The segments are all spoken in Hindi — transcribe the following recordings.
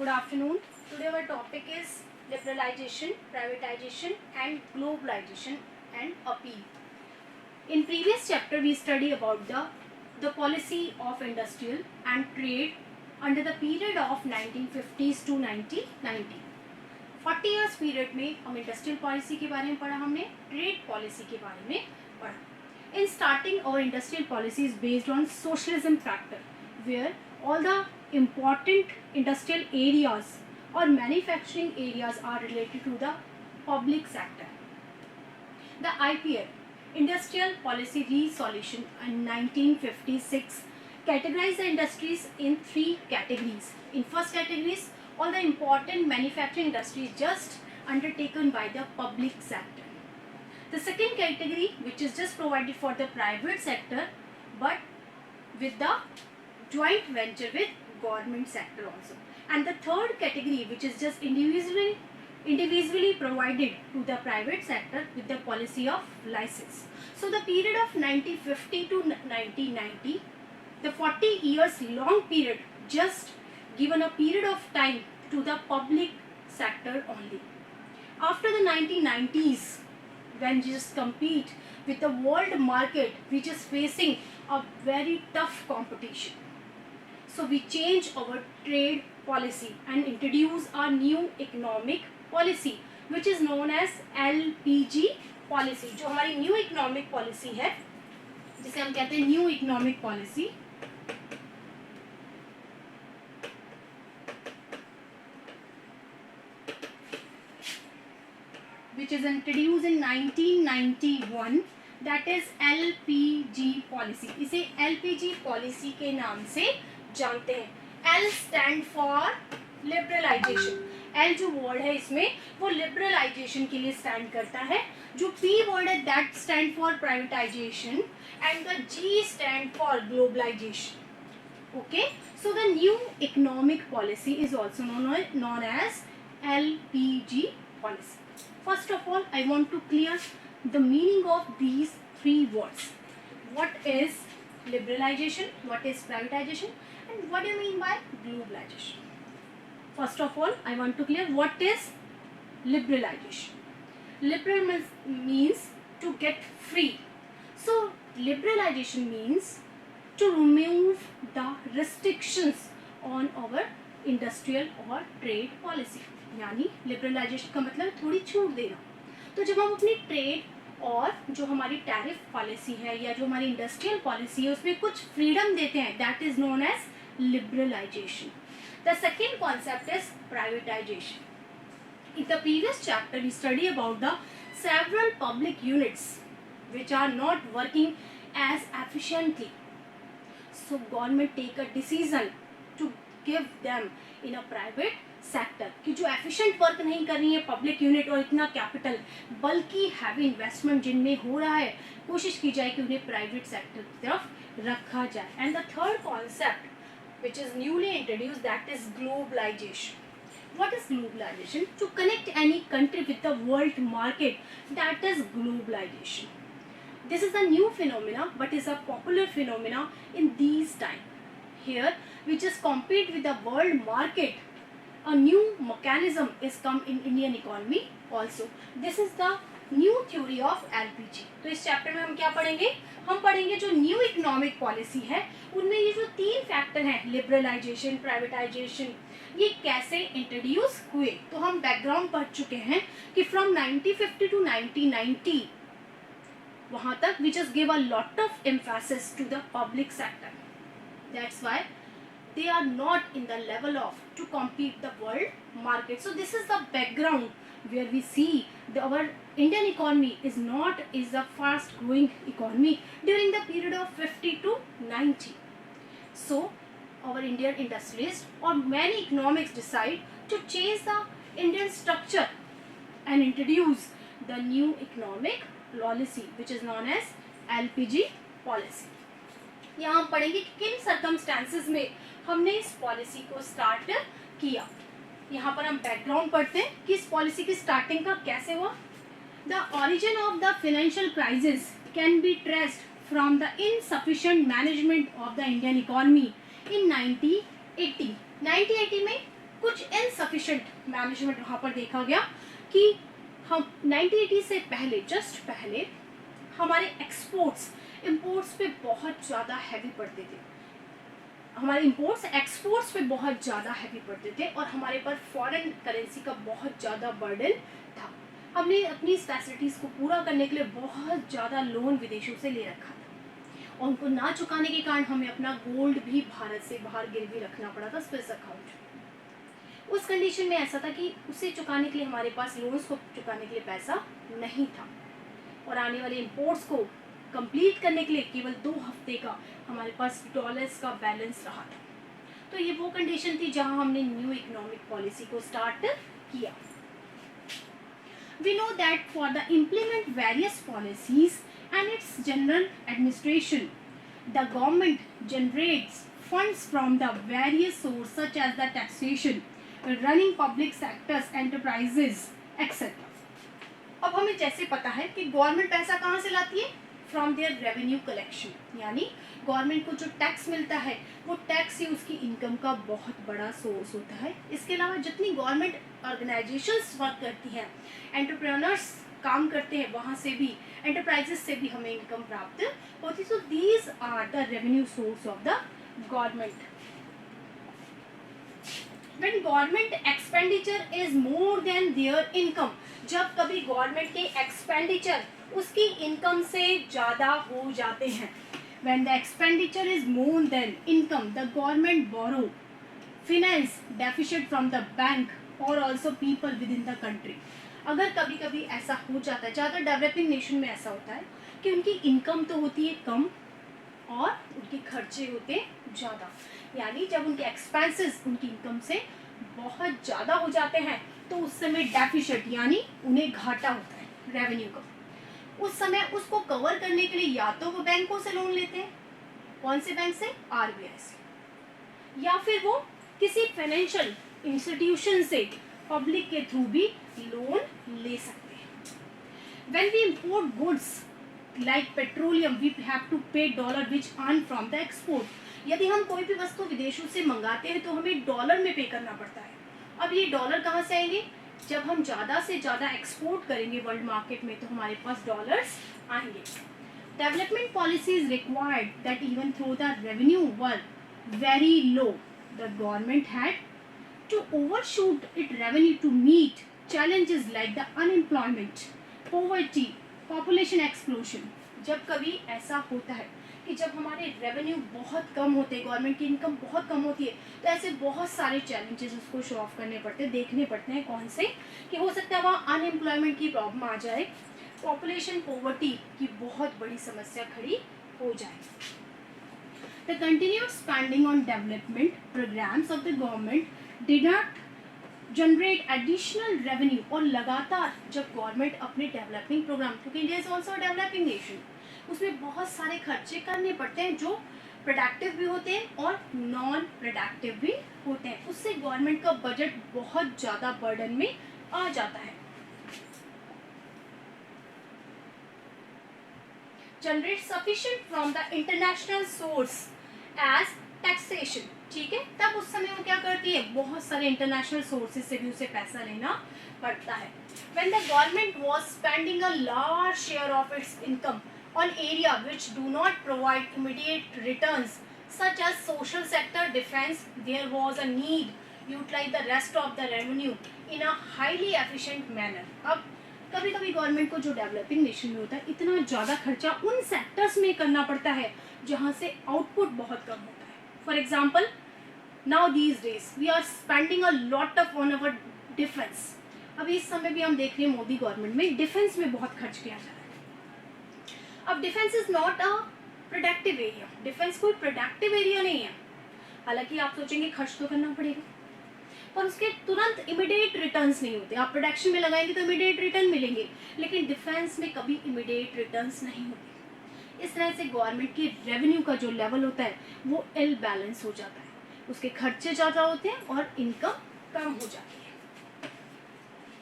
Good afternoon. Today our topic is liberalization, privatization and globalization and appeal. In previous chapter we study about the policy of industrial and trade under the period of 1950s to 1990. 40 years period में हम इंडस्ट्रियल पॉलिसी के बारे में पढ़ा, हमने ट्रेड पॉलिसी के बारे में पढ़ा. In starting, our industrial policy is based on socialism factor, where all the important industrial areas or manufacturing areas are related to the public sector. The IPR, Industrial Policy Resolution in 1956, categorized the industries in three categories. In first categories, all the important manufacturing industries just undertaken by the public sector. The second category, which is just provided for the private sector, but with the joint venture with government sector also. And the third category, which is just individually provided to the private sector with the policy of license. So the period of 1950 to 1990, the 40 years long period, just given a period of time to the public sector only. After the 1990s, when just compete with the world market which is facing a very tough competition, so we change our trade policy and introduce a new economic policy which is known as LPG policy. जो हमारी न्यू इकोनॉमिक पॉलिसी है, जिसे हम कहते हैं new economic policy, which is introduced in 1991, that is LPG policy. इसे LPG policy के नाम से जानते हैं. L stand for liberalization. L जो वर्ड है इसमें वो लिबरलाइजेशन के लिए स्टैंड करता है. जो P वर्ड है that stand for privatization and the G stand for globalization. Okay, so the new economic policy is also known as LPG policy. First of all, I want to clear the meaning of these three words. What is liberalization, what is privatization, and what do you mean by globalization? First of all, I want to clear what is liberalization. Liberal means to get free. So liberalization means to remove the restrictions on our industrial or trade policy. यानी लिबरलाइजेशन का मतलब थोड़ी छूट देना. तो जब हम अपनी ट्रेड और जो हमारी टैरिफ पॉलिसी है या जो हमारी इंडस्ट्रियल पॉलिसी है उसमें कुछ फ्रीडम देते हैं, that is known as liberalisation. The second concept is privatisation. In the previous chapter we study about the several public units which are not working as efficiently. So government take a decision to give them in a private sector कि जो एफिशिएंट वर्क नहीं कर रही है पब्लिक यूनिट और इतना कैपिटल, बल्कि हैवी इन्वेस्टमेंट जिनमें हो रहा है, कोशिश की जाए कि उन्हें प्राइवेट सेक्टर की तरफ रखा जाए. And the third concept which is newly introduced, that is globalisation. What is globalization? To connect any country with the world market, that is globalization. This is a new phenomena, but is a popular phenomena in these times. Here, we just compete with the world market. A new mechanism is come in Indian economy also. This is the new theory of LPG. तो इस चैप्टर में हम क्या पढ़ेंगे? हम पढ़ेंगे जो न्यू इकोनॉमिक पॉलिसी है उनमें ये जो तीन फैक्टर हैं, लिबरलाइजेशन, प्राइवेटाइजेशन, ये कैसे इंट्रोड्यूस हुए. तो हम बैकग्राउंड पढ़ चुके हैं कि फ्रॉम 1950 टू 1990 वहां तक we just give a lot of emphasis to the public sector. That's why they are not in the level of to compete the world market. So this is the background where we see our Indian economy is a fast growing economy during the period of 50 to 90. So our Indian industrialists or many economics decide to change the Indian structure and introduce the new economic policy which is known as LPG policy. यहाँ हम पढ़ेंगे कि किन सर्कमस्टेंसेस में हमने इस पॉलिसी को स्टार्ट किया. यहाँ पर हम बैकग्राउंड पढ़ते हैं कि इस पॉलिसी की स्टार्टिंग का कैसे हुआ. The origin of the financial crisis can be traced from the insufficient management of the Indian economy in 1980. 1980 में कुछ इनसफिशिएंट मैनेजमेंट वहाँ पर देखा गया कि हम 1980 से पहले, जस्ट पहले, हमारे इंपोर्ट्स पे बहुत ज़्यादा हैवी पड़ते थे। हमारे इंपोर्ट्स एक्सपोर्ट्स पे बहुत ज़्यादा हैवी पड़ते थे और हमारे पर फॉरेन करेंसी का बहुत ज़्यादा बर्डन था। हमने अपनी फैसिलिटीज़ को पूरा करने के लिए बहुत ज़्यादा लोन विदेशों से ले रखा था और उनको ना चुकाने के कारण हमें अपना गोल्ड भी भारत से बाहर गिरवी रखना पड़ा था स्विस अकाउंट। उस कंडीशन में ऐसा था कि उसे चुकाने के लिए हमारे पास लोन्स को चुकाने के लिए पैसा नहीं था और आने वाले इंपोर्ट्स को कंप्लीट करने के लिए केवल 2 हफ्ते का हमारे पास डॉलर्स का बैलेंस रहा था। तो ये वो कंडीशन थी जहां हमने न्यू इकोनॉमिक पॉलिसी को स्टार्ट किया। We know that for the implement various policies and its general administration, the government generates funds from the various sources such as the taxation, running public sectors, enterprises, etc. अब हमें जैसे पता है कि गवर्नमेंट पैसा कहाँ से लाती है? फ्रॉम देयर रेवेन्यू कलेक्शन, यानी गवर्नमेंट को जो टैक्स मिलता है वो टैक्स ही उसकी इनकम का बहुत बड़ा सोर्स होता है। इसके अलावा जितनी गवर्नमेंट ऑर्गेनाइजेशंस वर्क करती हैं, एंटरप्रेन्योर्स काम करते हैं, वहाँ से भी, एंटरप्राइजेस से भी हमें इनकम प्राप्त होती है। So these are the revenue source of the government. When government expenditure is more than their income, जब कभी गवर्नमेंट के एक्सपेंडिचर उसकी इनकम से ज़्यादा हो जाते हैं, when the expenditure is more than income, the government borrow finance deficit from the bank or also people within the country. अगर कभी कभी ऐसा हो जाता है, ज़्यादा डेवलपिंग नेशन में ऐसा होता है कि उनकी इनकम तो होती है कम और उनके खर्चे होते ज़्यादा, यानी जब उनके एक्सपेंसेस उनकी इनकम से बहुत ज़्यादा हो जाते हैं तो उस समय डेफिसिट यानी उन्हें घाटा होता है रेवेन्यू का। उस समय उसको कवर करने के लिए या तो वो बैंकों से लोन लेते हैं, कौन से बैंक से? आरबीआई से, या फिर वो किसी फाइनेंशियल इंस्टीट्यूशन से पब्लिक के थ्रू भी लोन ले सकते हैं। When we import goods like petroleum, we have to pay dollar which earn from the export. यदि हम कोई भी वस्तु विदेशों से मंगाते हैं तो हमें डॉलर में पे करना पड़ता है। अब ये डॉलर कहाँ से आएंगे? जब हम ज़्यादा से ज़्यादा एक्सपोर्ट करेंगे वर्ल्ड मार्केट में तो हमारे पास डॉलर्स आएंगे। Development policies required that even through the revenue were very low, the government had to overshoot it revenue to meet challenges like the unemployment, poverty, population explosion. जब कभी ऐसा होता है कि जब हमारे रेवेन्यू बहुत कम होते हैं, गवर्नमेंट की इनकम बहुत कम होती है, तो ऐसे बहुत सारे चैलेंजेस उसको शो ऑफ करने पड़ते हैं, देखने पड़ते हैं। कौन से? कि हो सकता है वहाँ अनएम्प्लॉयमेंट की प्रॉब्लम आ जाए, पॉपुलेशन पोवर्टी की बहुत बड़ी समस्या खड़ी हो जाए। The continued spending on development programs of the government did not generate additional revenue, और लगातार जब गवर्नमेंट अपने डेवलपिंग प्रोग्राम, क्योंकि India is also developing nation, उसमें बहुत सारे खर्चे करने पड़ते हैं जो प्रोडक्टिव भी होते हैं और नॉन प्रोडक्टिव भी होते हैं, उससे गवर्नमेंट का बजट बहुत ज़्यादा बर्डन में आ जाता है। Generate sufficient from the international source as taxation, ठीक है, तब उस समय वो क्या करती है, बहुत सारे इंटरनेशनल सोर्सेज से भी उसे पैसा लेना पड़ता है। When the government was spending a large share of its income on area which do not provide immediate returns such as social sector, defense, there was a need to utilize the rest of the revenue in a highly efficient manner. अब कभी कभी गवर्नमेंट को जो डेवलपिंग नेशन में होता है इतना ज़्यादा खर्चा उन सेक्टर्स में करना पड़ता है जहाँ से आउटपुट बहुत कम होता है। For example, now these days we are spending a lot of on our defense. अभी इस समय भी हम देख रहे हैं मोदी गवर्नमेंट में डिफेंस में बहुत खर्च किया जा रहा है। अब defence is not a productive area, defence कोई प्रोडक्टिव एरिया नहीं है। हालांकि आप सोचेंगे खर्च तो करना पड़ेगा, पर उसके तुरंत इमीडिएट रिटर्न्स नहीं होते। आप प्रोडक्शन में लगाएंगे तो इमीडिएट रिटर्न मिलेंगे, लेकिन डिफेंस में कभी इमीडिएट रिटर्न्स नहीं होते। इस तरह से गवर्नमेंट की रेवेन्यू का जो लेवल होता है वो इल बैलेंस हो जाता है, उसके खर्चे ज़्यादा होते हैं और इनकम कम हो जाती है।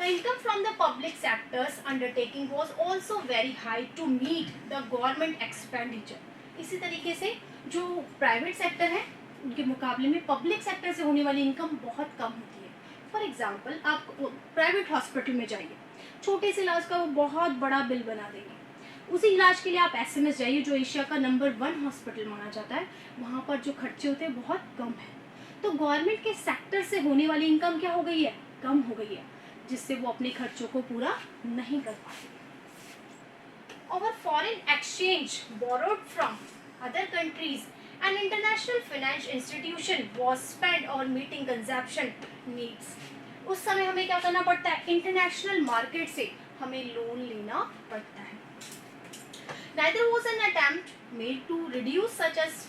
The income from the public sector's undertaking was also very high to meet the government expenditure. इसी तरीके से जो प्राइवेट सेक्टर है उनके मुकाबले में पब्लिक सेक्टर से होने वाली इनकम बहुत कम होती है, फॉर एग्जाम्पल आप प्राइवेट हॉस्पिटल में जाइए, छोटे से इलाज का वो बहुत बड़ा बिल बना देंगे। उसी इलाज के लिए आप एसएमएस जाइए, जो एशिया का नंबर 1 हॉस्पिटल माना जाता है, वहाँ पर जो खर्चे होते हैं बहुत कम है। तो गवर्नमेंट के सेक्टर से होने वाली इनकम क्या हो गई है, कम हो गई है, जिससे वो अपने खर्चों को पूरा नहीं कर पाते। Our foreign exchange borrowed from other countries and international financial institution was spent on meeting consumption needs. उस समय हमें क्या करना पड़ता है, इंटरनेशनल मार्केट से हमें लोन लेना पड़ता है। Neither was an attempt made to reduce such as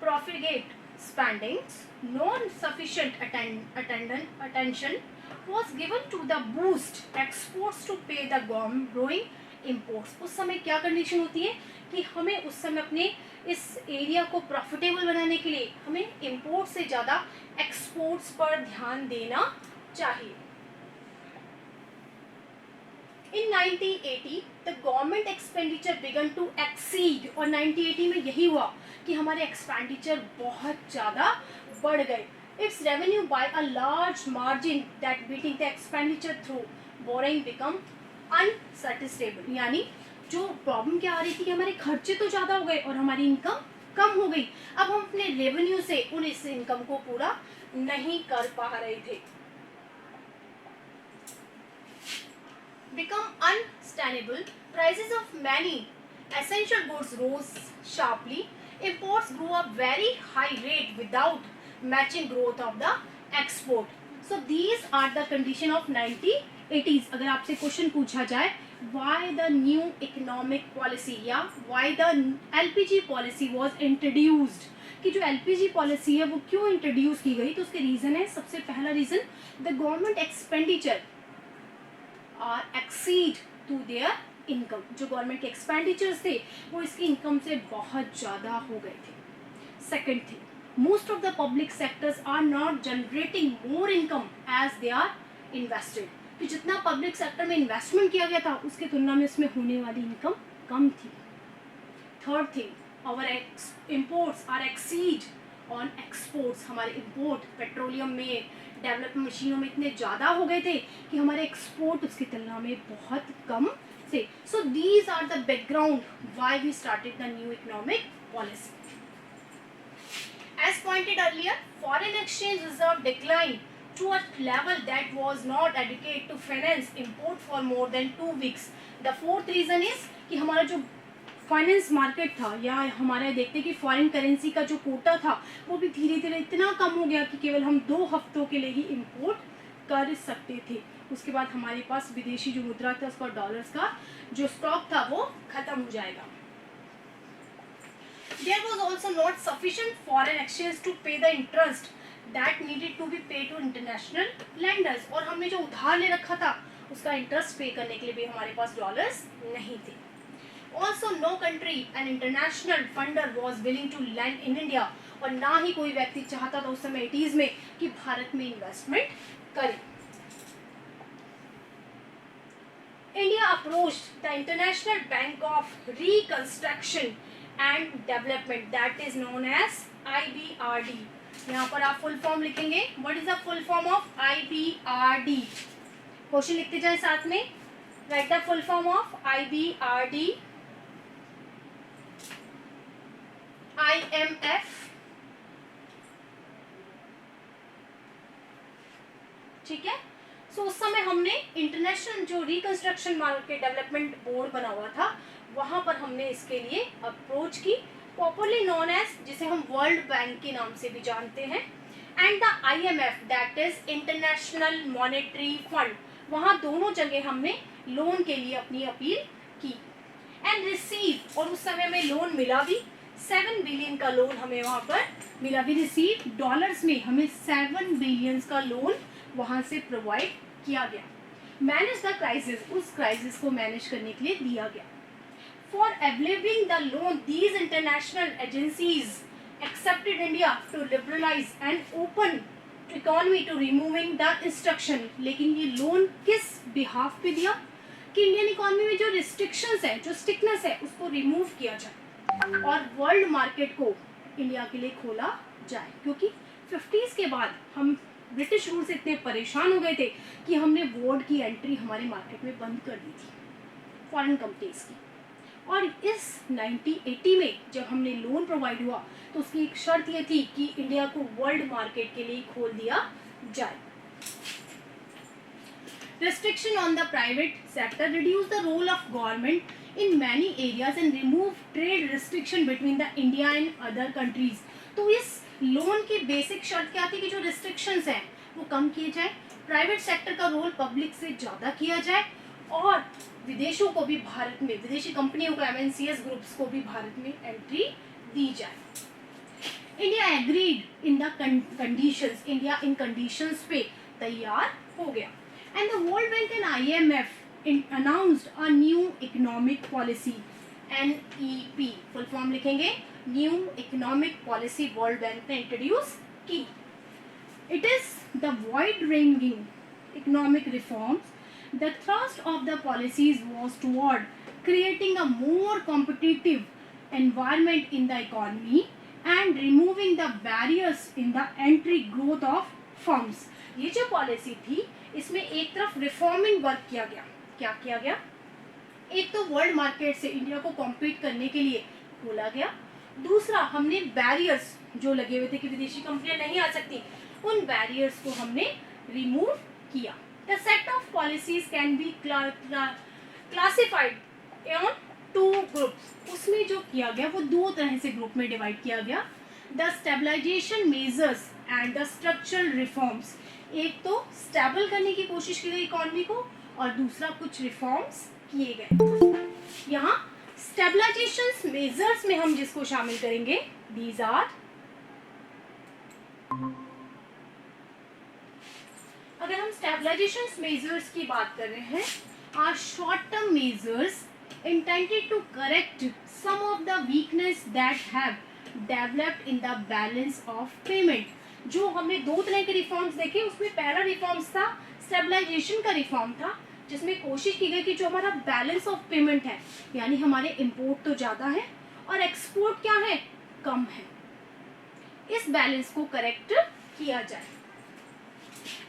profligate spendings, nor sufficient attention was given to the boost exports to pay the growing imports. उस समय क्या कंडीशन होती है कि हमें उस समय अपने इस एरिया को प्रॉफिटेबल बनाने के लिए हमें इंपोर्ट से ज़्यादा एक्सपोर्ट्स पर ध्यान देना चाहिए। In 1980 the government expenditure began to exceed, और 1980 में यही हुआ कि हमारे एक्सपेंडिचर बहुत ज़्यादा बढ़ गए। Its revenue by a large margin that beating the expenditure through borrowing become अनसैटिस्फेबल, यानी जो प्रॉब्लम क्या आ रही थी कि हमारे खर्चे तो ज़्यादा हो गए और हमारी इनकम कम हो गई। अब हम अपने रेवेन्यू से उन इस इनकम को पूरा नहीं कर पा रहे थे। Become unsustainable, prices of many essential goods rose sharply, imports grew up very high rate without matching growth of the export. So these are the condition of 1980s। अगर आपसे क्वेश्चन पूछा जाए why the new economic policy या why the LPG policy was introduced, कि जो LPG पॉलिसी है वो क्यों इंट्रोड्यूस की गई, तो उसके रीज़न है, सबसे पहला reason, the government expenditure are exceed to their income. जो गवर्नमेंट के एक्सपेंडिचर्स थे वो इसकी इनकम से बहुत ज़्यादा हो गए थे। Second thing, most of the public sectors are not generating more income as they are invested, कि जितना पब्लिक सेक्टर में इन्वेस्टमेंट किया गया था उसके तुलना में इसमें होने वाली इनकम कम थी। Third thing, our imports are exceed on exports, हमारे इंपोर्ट पेट्रोलियम में, डेवलपमेंट मशीनों में इतने ज़्यादा हो गए थे कि हमारे एक्सपोर्ट उसकी तुलना में बहुत कम थे। So these are the background why we started the new economic policy. As pointed earlier, foreign exchange reserve declined to a level that was not adequate to finance import for more than 2 weeks. The fourth reason is कि हमारा जो फाइनेंस मार्केट था या हमारे देखते कि फॉरेन करेंसी का जो कोटा था वो भी धीरे धीरे इतना कम हो गया कि केवल हम 2 हफ्तों के लिए ही इम्पोर्ट कर सकते थे। उसके बाद हमारे पास विदेशी जो मुद्रा था उसका डॉलर्स का जो स्टॉक था वो खत्म हो जाएगा। There was also not sufficient foreign exchange to pay the interest that needed to be paid to international lenders, और हमने जो उधार ले रखा था उसका इंटरेस्ट पे करने के लिए भी हमारे पास डॉलर्स नहीं थे। Also no country and international funder was willing to lend in India, और ना ही कोई व्यक्ति चाहता था उस समय 80s में कि भारत में इन्वेस्टमेंट करे। India approached the International Bank of Reconstruction and Development, that is known as IBRD। यहाँ पर आप फुल फॉर्म लिखेंगे, what is the full form of IBRD, question लिखते जाए साथ में, right the full form of IBRD, IMF, ठीक है। सो उस समय हमने इंटरनेशनल जो रिकंस्ट्रक्शन मार्केट डेवलपमेंट बोर्ड बना हुआ था वहां पर हमने इसके लिए अप्रोच की, पॉपुलरली नोन एज, जिसे हम वर्ल्ड बैंक के नाम से भी जानते हैं, and the IMF that is international monetary fund, वहां दोनों जगह हमने लोन के लिए अपनी अपील की एंड रिसीव, और उस समय में लोन मिला भी, 7 बिलियन का लोन हमें वहां पर मिला भी, रिसीव डॉलर्स में हमें 7 बिलियन का लोन वहां से प्रोवाइड किया गया। मैनेज द क्राइसिस, उस क्राइसिस को मैनेज करने के लिए दिया गया। For availing the loan, these international agencies accepted India to liberalize and open economy to removing the restriction। लेकिन ये लोन किस बिहाफ पे दिया कि इंडियन इकोनॉमी में जो रिस्ट्रिक्शंस है, जो स्टिकनेस है, उसको रिमूव किया जाए और वर्ल्ड मार्केट को इंडिया के लिए खोला जाए, क्योंकि 50s के बाद हम ब्रिटिश रूल से इतने परेशान हो गए थे कि हमने वुड की एंट्री हमारे मार्केट में बंद कर दी थी फॉरेन कंपनीज की। और इस 1980 में जब हमने लोन प्रोवाइड हुआ तो उसकी एक शर्त ये थी कि इंडिया को वर्ल्ड मार्केट के लिए खोल दिया जाए। Restriction on the private sector reduce the role of government in many areas and remove trade restriction between the India and other countries। तो इस लोन की बेसिक शर्त क्या थी कि जो restrictions हैं वो कम किए जाए, प्राइवेट सेक्टर का रोल पब्लिक से ज़्यादा किया जाए और विदेशों को भी भारत में, विदेशी कंपनियों को, MNCs ग्रुप्स को भी भारत में एंट्री दी जाए। India agreed in the conditions, India in conditions पे तैयार हो गया। And the World Bank and IMF announced a new economic policy, NEP, full form लिखेंगे, New Economic Policy World Bank ने introduce की। It is the wide-ranging economic reforms. The thrust of the policies was toward creating a more competitive environment in the economy and removing the barriers in the entry growth of firms। ये जो पॉलिसी थी इसमें एक तरफ रिफॉर्मिंग वर्क किया गया। क्या किया गया? एक तो वर्ल्ड मार्केट से इंडिया को कॉम्पीट करने के लिए खोला गया, दूसरा हमने बैरियर्स जो लगे हुए थे कि विदेशी कंपनियां नहीं आ सकती, उन बैरियर्स को हमने रिमूव किया। The set of policies can be classified on 2 groups. उसमें जो किया गया वो 2 तरह से ग्रुप में डिवाइड किया गया, the stabilisation measures and the structural reforms. एक तो स्टेबल करने की कोशिश की गई इकोनॉमी को और दूसरा कुछ रिफॉर्म्स किए गए। यहाँ स्टेबलाइजेशन मेजर्स में हम जिसको शामिल करेंगे, दीज आर, अगर हम स्टेबलाइजेशन मेजर्स की बात कर रहे हैं, are short term measures intended to correct some of the weakness that have developed in the balance of payment। जो हमने 2 तरह के रिफॉर्म्स देखे, उसमें पहला रिफॉर्म्स था स्टेबलाइजेशन का रिफॉर्म था, जिसमें कोशिश की गई कि जो हमारा बैलेंस ऑफ पेमेंट है, यानी हमारे इंपोर्ट तो ज़्यादा है और एक्सपोर्ट क्या है, कम है, इस बैलेंस को करेक्ट किया जाए।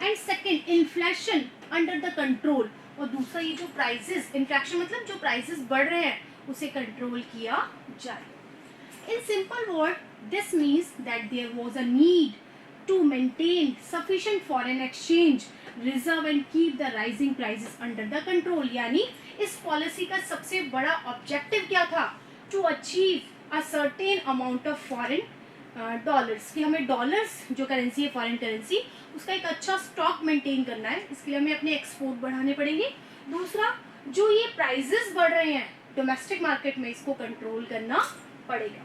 And second, inflation under the control, और दूसरा ये जो प्राइसेस, इन्फ्लेशन मतलब जो प्राइसेस बढ़ रहे हैं उसे कंट्रोल किया जाए। In simple word, this means that there was a need to maintain sufficient foreign exchange reserve and keep the rising prices under the control। यानी इस पॉलिसी का सबसे बड़ा ऑब्जेक्टिव क्या था? to achieve a certain amount of foreign dollars, कि हमें डॉलर्स जो करेंसी है, फॉरेन करेंसी, उसका एक अच्छा स्टॉक मेंटेन करना है, इसके लिए हमें अपने एक्सपोर्ट बढ़ाने पड़ेंगे। दूसरा, जो ये प्राइजेस बढ़ रहे हैं डोमेस्टिक मार्केट में, इसको कंट्रोल करना पड़ेगा।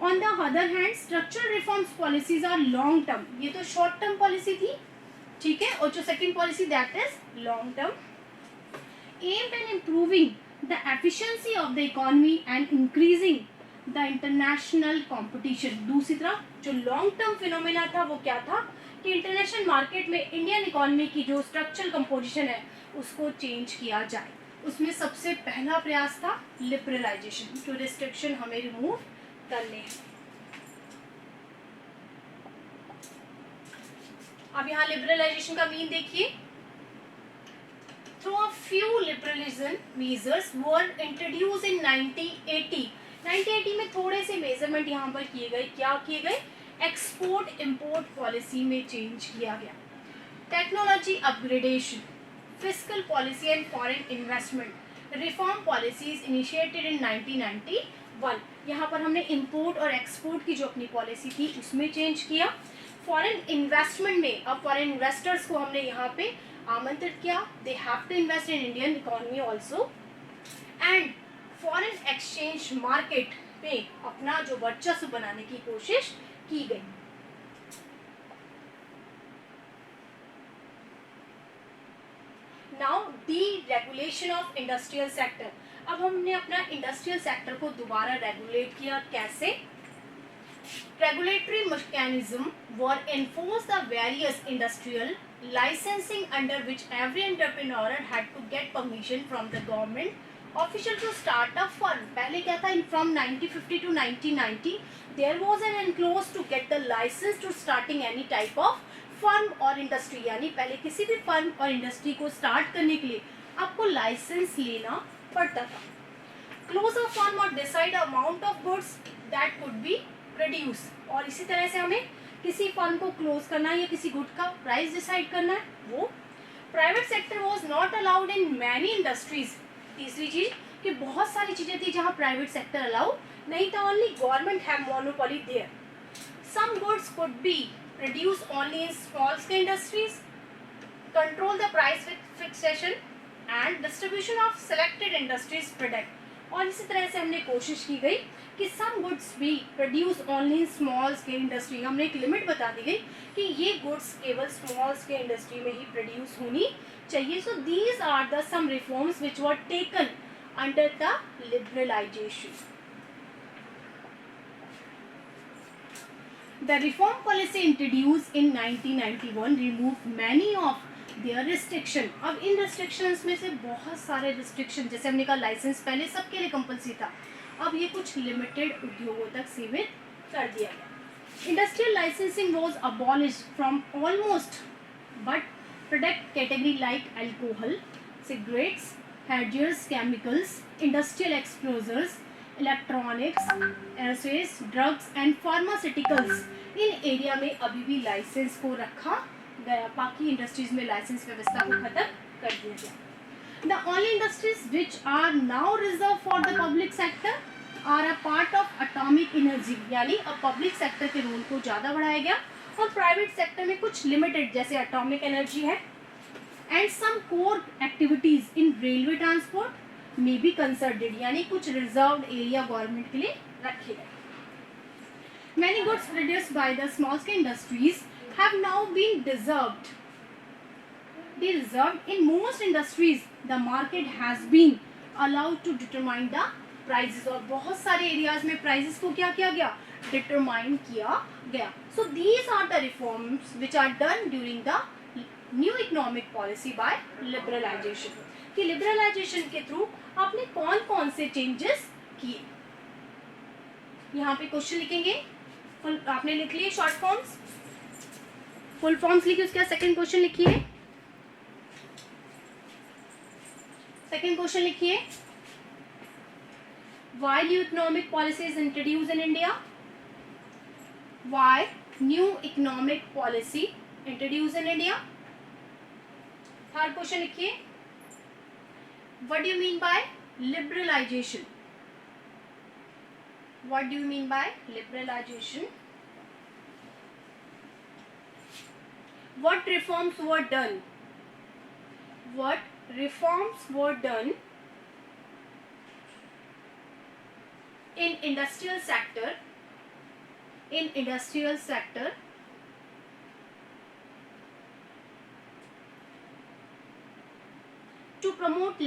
On the other hand, structural reforms policies are long term। ये तो short term policy थी, ठीक है, और जो second policy that is long term, aimed at improving the efficiency of the economy and increasing the international competition। दूसरी तरफ जो long term phenomena था वो क्या था कि इंटरनेशनल मार्केट में इंडियन इकोनॉमी की जो स्ट्रक्चरल कंपोजिशन है उसको चेंज किया जाए। उसमें सबसे पहला प्रयास था लिबरलाइजेशन, जो रिस्ट्रिक्शन हमें रिमूव करने हैं। अब यहाँ लिबरलाइजेशन का मीन देखिए, through a few liberalism measures were introduce इन 1980। 1980 में थोड़े से मेजरमेंट यहाँ पर किए गए। क्या किए गए? एक्सपोर्ट इंपोर्ट पॉलिसी में चेंज किया गया। Technology upgradation, fiscal policy and foreign investment, reform policies initiated in 1991। यहाँ पर हमने इंपोर्ट और एक्सपोर्ट की जो अपनी पॉलिसी थी उसमें चेंज किया। फॉरेन इन्वेस्टमेंट में अब फॉरेन इन्वेस्टर्स को हमने यहाँ पे आमंत्रित किया, they have to invest in Indian economy also. And foreign exchange market में अपना जो वर्चस्व बनाने की कोशिश की गई। Now deregulation of industrial sector. अब हमने अपना इंडस्ट्रियल सेक्टर को दोबारा रेगुलेट किया। कैसे? Regulatory mechanism were enforced the various industrial licensing under which every entrepreneur had to get permission from the government official to start a firm। पहले क्या था? From 1950 to 1990 there was an enclose to get the license to starting any type of firm और इंडस्ट्री, यानी पहले किसी भी फर्म और इंडस्ट्री को स्टार्ट करने के लिए आपको लाइसेंस लेना पड़ता था। क्लोज अ फर्म और decide amount of goods that could be produce, और इसी तरह से हमें किसी फर्म को क्लोज करना है या किसी गुड का प्राइस डिसाइड करना है वो। Private sector was not allowed in many industries, तीसरी चीज कि बहुत सारी चीजें थी जहां प्राइवेट सेक्टर अलाउड नहीं था, only government have monopoly there. Some goods could be produce only in small scale industries, control the price with fixation and distribution of selected industries product. और इसी तरह से हमने कोशिश की गई कि some goods be produce only in small scale industry, हमने एक लिमिट बता दी गई कि ये गुड्स केवल स्मॉल स्केल इंडस्ट्री में ही प्रोड्यूस होनी चाहिए। So these are the some reforms which were taken under the liberalisation. The reform policy introduced in 1991 removed many of their restriction। अब इन restrictions में से बहुत सारे restriction, जैसे हमने कहा लाइसेंस पहले सबके लिए कंपल्सरी था, अब ये कुछ लिमिटेड उद्योगों तक सीमित कर दिया गया। Industrial licensing was abolished from almost but product category like alcohol, cigarettes, hazardous chemicals, industrial explosives, electronics, aerospace, drugs and pharmaceuticals, in area में अभी भी लाइसेंस को रखा गया, बाकी इंडस्ट्रीज में लाइसेंस व्यवस्था को खत्म कर दिया गया। The only industries which are now reserve for the public sector are a part of atomic energy, यानी अब पब्लिक सेक्टर के रोल को ज़्यादा बढ़ाया गया और प्राइवेट सेक्टर में कुछ लिमिटेड जैसे एटॉमिक एनर्जी है and some core activities in railway transport may be considered, यानी कुछ रिजर्व्ड एरिया गवर्नमेंट के लिए रखे गए। Many goods produced by the small scale industries have now been reserved. In most industries, the market has been allowed to determine the prices, और बहुत सारे एरियाज में प्राइसेस को क्या किया गया, डिटरमाइन किया गया। So these are the reforms which are done during the new economic policy by liberalization। कि लिबरलाइजेशन के थ्रू आपने कौन कौन से चेंजेस किए। यहाँ पे क्वेश्चन लिखेंगे, आपने लिख लिए शॉर्ट फॉर्म्स, फुल फॉर्म्स लिखिए, उसके बाद सेकंड क्वेश्चन लिखिए। सेकंड क्वेश्चन लिखिए, why new economic policy is introduced in India, why new economic policy introduced in India. Third question लिखिए, what do you mean by liberalization, what do you mean by liberalization, what reforms were done, what reforms were done in industrial sector to promote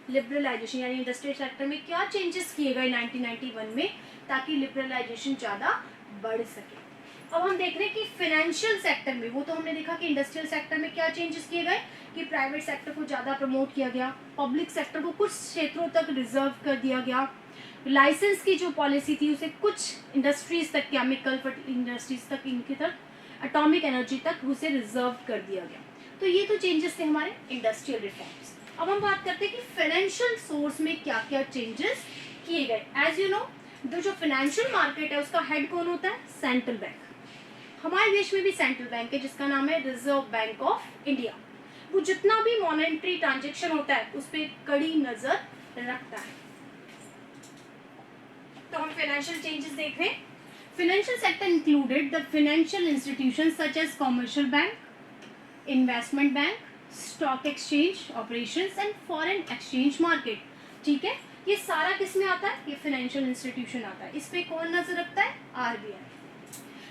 liberalisation, यानी इंडस्ट्रियल सेक्टर में क्या चेंजेस किए गए 1991 में ताकि लिबरलाइजेशन ज़्यादा बढ़ सके। अब हम देख रहे हैं कि फाइनेंशियल सेक्टर में, वो तो हमने देखा कि इंडस्ट्रियल सेक्टर में क्या चेंजेस किए गए कि प्राइवेट सेक्टर को ज़्यादा प्रमोट किया गया, पब्लिक सेक्टर को कुछ क्षेत्रों तक रिजर्व कर दिया गया, लाइसेंस की जो पॉलिसी थी उसे कुछ इंडस्ट्रीज तक, केमिकल इंडस्ट्रीज तक, इनके तक, एटॉमिक एनर्जी तक उसे रिजर्व कर दिया गया। तो ये तो चेंजेस थे हमारे इंडस्ट्रियल रिफॉर्म्स। अब हम बात करते हैं कि फाइनेंशियल सोर्स में क्या क्या चेंजेस किए गए। एज यू नो, जो फाइनेंशियल मार्केट है उसका हेड कौन होता है, सेंट्रल बैंक। हमारे देश में भी सेंट्रल बैंक है जिसका नाम है रिजर्व बैंक ऑफ इंडिया। वो जितना भी मॉनेटरी ट्रांजेक्शन होता है उस पर कड़ी नजर रखता है। तो हम फाइनेंशियल चेंजेस देख रहे हैं। Financial sector included the financial institution such as commercial bank, investment bank, stock exchange operations and foreign exchange market. ठीक है, ये सारा किस में आता है, ये फाइनेंशियल इंस्टीट्यूशन आता है। इस पे कौन नजर रखता है, RBI.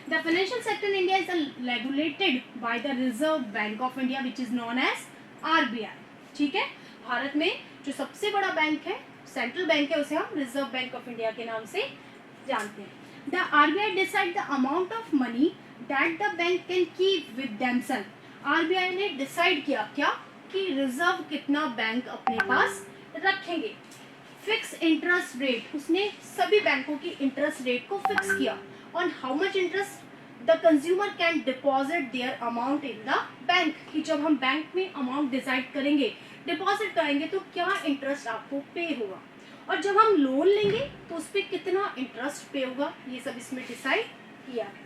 The financial sector in India is regulated by the Reserve Bank of India which is known as RBI. ठीक है, भारत में जो सबसे बड़ा बैंक है, सेंट्रल बैंक है, उसे हम रिजर्व बैंक ऑफ इंडिया के नाम से जानते हैं। The RBI decide the amount of money that the bank can keep with themselves. RBI ने डिसाइड किया क्या कि रिजर्व कितना बैंक अपने पास रखेंगे। फिक्स इंटरेस्ट रेट, उसने सभी बैंकों की इंटरेस्ट रेट को फिक्स किया। On how much interest the consumer can deposit their amount in the bank, कि जब हम बैंक में अमाउंट डिसाइड करेंगे, डिपॉजिट करेंगे तो क्या इंटरेस्ट आपको पे होगा, और जब हम लोन लेंगे तो उस पर कितना इंटरेस्ट पे होगा, ये सब इसमें डिसाइड किया है.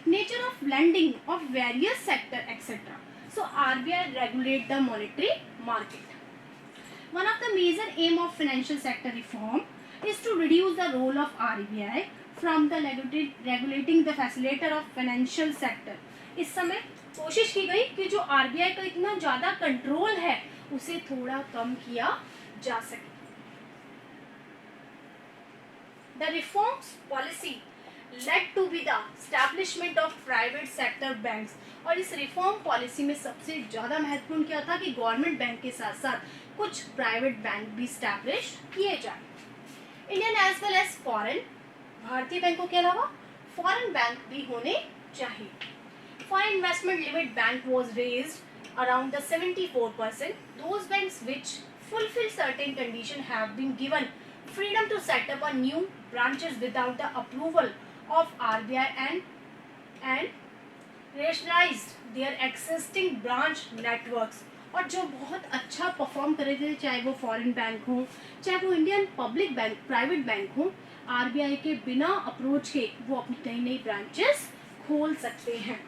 Nature of lending of various sector etcetera. So RBI regulate the monetary market. One of the major aim of financial sector reform is to reduce the role of RBI from the regulating the facilitator of financial sector. इस समय कोशिश की गई कि जो RBI का इतना ज़्यादा कंट्रोल है उसे थोड़ा कम किया जा सके. The reforms policy led to be the establishment of private sector banks. और इस रिफॉर्म पॉलिसी में सबसे ज़्यादा महत्वपूर्ण क्या था कि गवर्नमेंट बैंक के साथ साथ कुछ प्राइवेट बैंक भी स्टैब्लिश किए जाए. Indian as well as foreign, भारतीय बैंकों के अलावा फॉरेन बैंक भी होने चाहिए. Foreign investment limit bank was raised around the 74%. Those banks which fulfil certain condition have been given freedom to set up a new branches without the approval of RBI and rationalized their existing branch networks. और जो बहुत अच्छा परफॉर्म कर रहे थे, चाहे वो फॉरेन बैंक हो, चाहे वो Indian public bank, private bank हो, आरबीआई के बिना अप्रोच के वो अपनी नई नई ब्रांचेस खोल सकते हैं.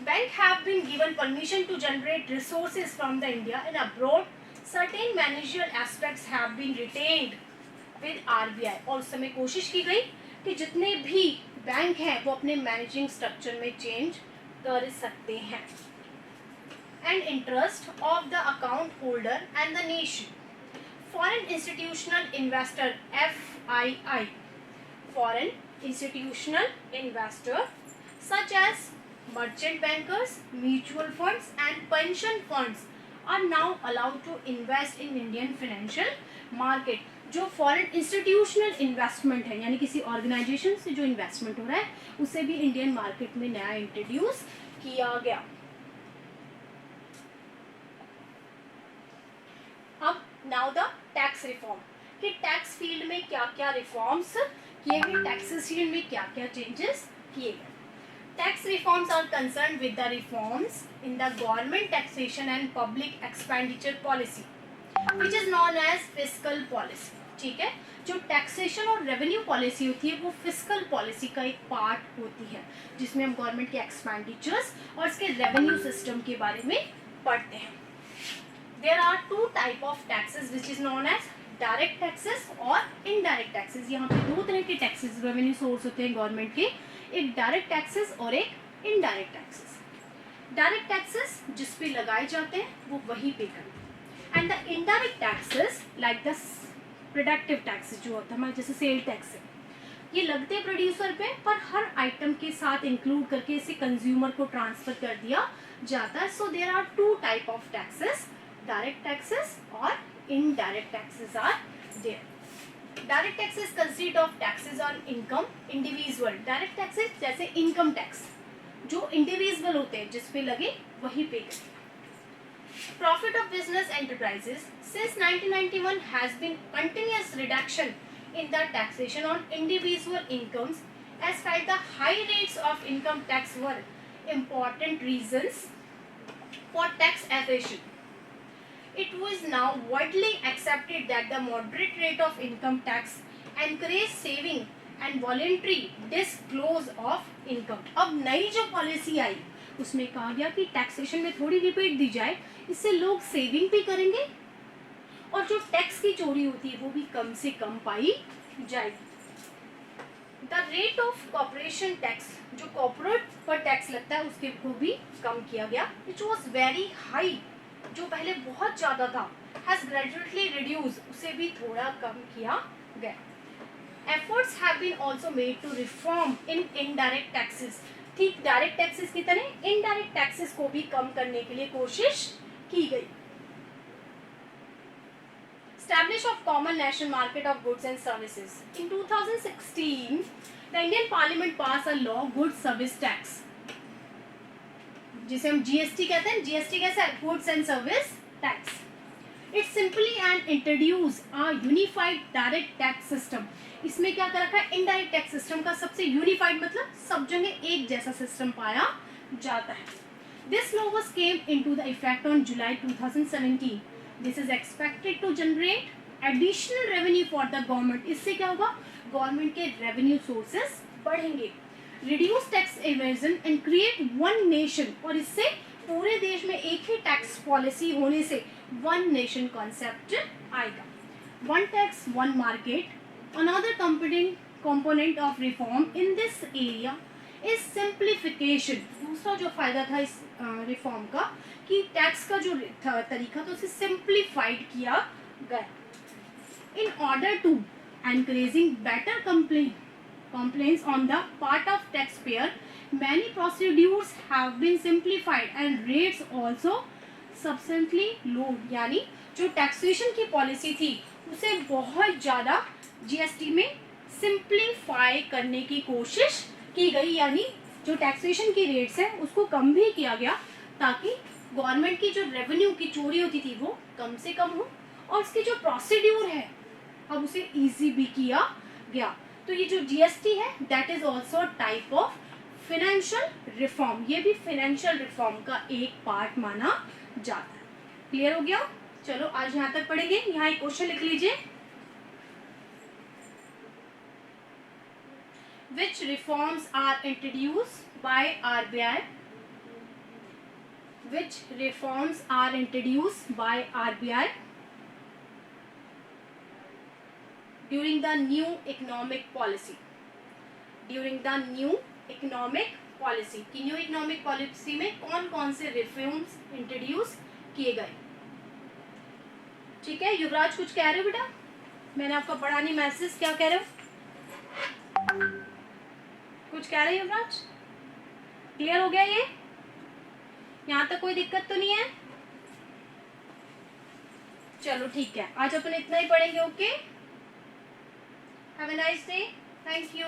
Bank have been given permission to generate resources from the India and abroad. Certain managerial aspects have been retained with RBI. और उस समय कोशिश की गई कि जितने भी बैंक है वो अपने मैनेजिंग स्ट्रक्चर में चेंज कर सकते हैं. And interest of the account holder and the nation. Foreign institutional investor FII, foreign institutional investor such as merchant bankers, mutual funds and pension funds are now allowed to invest in Indian financial market. जो फॉरेन इंस्टीट्यूशनल इन्वेस्टमेंट है, यानी किसी ऑर्गेनाइजेशन से जो इन्वेस्टमेंट हो रहा है उसे भी इंडियन मार्केट में नया इंट्रोड्यूस किया गया. अब नाउ द टैक्स रिफॉर्म, कि टैक्स फील्ड में क्या क्या रिफॉर्म्स किए गए, टैक्सेस फील्ड में क्या क्या चेंजेस किए गए. Tax reforms are concern with the reforms in the government taxation and public expenditure policy which is known as fiscal policy. ठीक है, जो टैक्सेशन और रेवेन्यू पॉलिसी होती है वो फिस्कल पॉलिसी का एक पार्ट होती है, जिसमें हम गवर्नमेंट के एक्सपेंडिचर्स और इसके रेवेन्यू सिस्टम के बारे में पढ़ते हैं. There are two type of taxes which is known as direct taxes और इनडायरेक्ट टैक्सेस. यहाँ पे दो तरह के टैक्सेस रेवेन्यू सोर्स होते हैं गवर्नमेंट के, एक डायरेक्ट टैक्सेस और एक इनडायरेक्ट टैक्सेस. डायरेक्ट टैक्सेस जिस पे लगाए जाते हैं वो वही पे करते हैं. And the indirect taxes like the productive taxes जो होता है हमारे जैसे सेल टैक्स है, ये लगते हैं प्रोड्यूसर पे, पर हर आइटम के साथ इंक्लूड करके इसे कंज्यूमर को ट्रांसफर कर दिया जाता है. So there are two type of taxes, direct taxes और indirect taxes are there. Direct taxes consist of taxes on income individual. Direct taxes जैसे इनकम टैक्स जो इंडिविजुअल होते हैं जिस पे लगे वही पे करते हैं. Profit of business enterprises since 1991 has been continuous reduction in the taxation on individual incomes, as felt the high rates of income tax were important reasons for tax evasion. It was now widely accepted that the moderate rate of income tax encourage saving and voluntary disclose of income. अब नई जो पॉलिसी आई उसमें कहा गया कि टैक्सेशन में थोड़ी रिपीट दी जाए, इससे लोग सेविंग भी करेंगे और जो टैक्स की चोरी होती है वो भी कम से कम पाई जाएगी. The rate of corporation tax, जो कॉर्पोरेट पर टैक्स लगता है उसके को भी कम किया गया, विच वॉज वेरी हाई, जो पहले बहुत ज़्यादा था, हैज ग्रेजुअली रिड्यूस, उसे भी थोड़ा कम किया गया. Efforts have been also made to reform in indirect taxes. ठीक डायरेक्ट टैक्सेस की तरह इनडायरेक्ट टैक्सेस को भी कम करने के लिए कोशिश की गई. Establish of common national market of goods and services. In 2016, the Indian Parliament passed a law, Goods Service Tax, जिसे हम GST कहते हैं. GST कैसा है? Goods and Service Tax. It simply and introduce a unified direct tax system. इसमें क्या कर रखा है, इनडायरेक्ट टैक्स सिस्टम का सबसे यूनिफाइड मतलब सब जगह एक जैसा सिस्टम पाया जाता है। This law was came into the effect on July 2017। This is expected to generate additional revenue for the government. इससे क्या होगा, गवर्नमेंट के रेवेन्यू सोर्सेस बढ़ेंगे। Reduce tax evasion and create one nation, और इससे पूरे देश में एक ही टैक्स पॉलिसी होने से वन नेशन कॉन्सेप्ट आएगा। One tax one market. Another component of reform in this area is simplification। दूसरा जो फायदा था इस रिफॉर्म का कि टैक्स का जो तरीका था उसे सिंप्लीफाइड किया गया। In order to encouraging better complaints on the part of taxpayer, many procedures have been simplified and rates also substantially lowered। यानी जो टैक्सेशन की पॉलिसी थी उसे बहुत ज़्यादा जीएसटी में सिंप्लीफाई करने की कोशिश की गई, यानी जो टैक्सेशन की रेट्स है उसको कम भी किया गया ताकि गवर्नमेंट की जो रेवेन्यू की चोरी होती थी वो कम से कम हो, और उसकी जो प्रोसीड्यूर है अब उसे इजी भी किया गया। तो ये जो जीएसटी है that is also type of financial reform, ये भी फाइनेंशियल रिफॉर्म का एक पार्ट माना जाता है। क्लियर हो गया? चलो आज यहाँ तक पढ़ेंगे। यहाँ एक क्वेश्चन लिख लीजिए, which reforms are introduced by RBI? Which reforms are introduced by RBI during the new economic policy? During the new economic policy, कि न्यू इकोनॉमिक पॉलिसी में कौन कौन से रिफॉर्म्स इंट्रोड्यूस किए गए? ठीक है, युवराज कुछ कह रहे हो बेटा? मैंने आपका पढ़ा नहीं मैसेज, क्या कह रहे हो? कुछ कह रहे हो युवराज? क्लियर हो गया ये? यहाँ तक कोई दिक्कत तो नहीं है? चलो ठीक है, आज अपन इतना ही पढ़ेंगे। Okay, have a nice day, thank you.